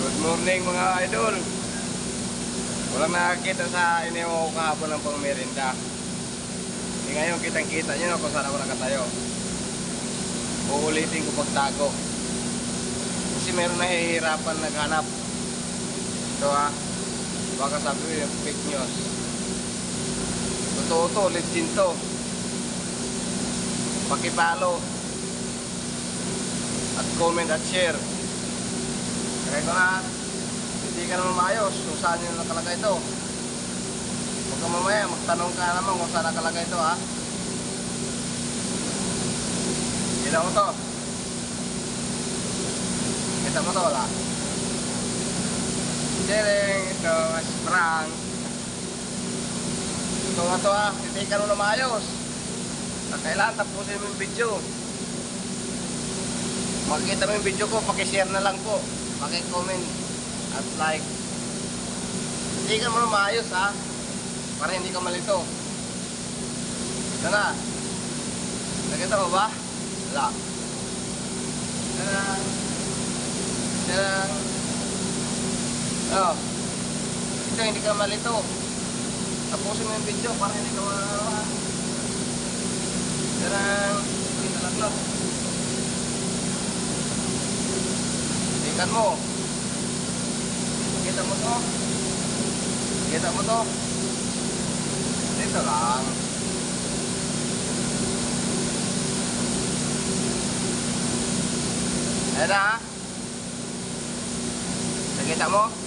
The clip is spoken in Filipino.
Good morning mga idol. Walang nakakita sa iniwan ko kahapon ng pangmerinda. Ngayon kitang-kita nyo kung saan ako nakatayo. Uulitin ko pagtago. Kasi meron nahihirapan naghanap. Ito baka sabi ko yung fake news. Totoo to, legit to. Pakipalo at comment at share. Kaya ito hindi ka naman maayos kung saan yung nakalagay ito. Huwag ka mamaya, magtanong ka naman kung saan nakalagay ito Kita mo to. Kita mo to, wala. Sharing, ito, prank. Ito nga to hindi ka naman maayos. Kailangan tapusin mo yung video. Makikita mo yung video ko, pakishare na lang po. Paki-comment at like. Hindi ka mo maayos para hindi ka malito. Ito na. Nakita mo ba? Wala. Tadang. Tadang. Ito hindi ka malito. Tapusin mo yung video para hindi ka malito. Tadang. Ito lang. Ikan mo. Kita mo to. Kita mo to. Dito lang. Ayan na. Nakita mo?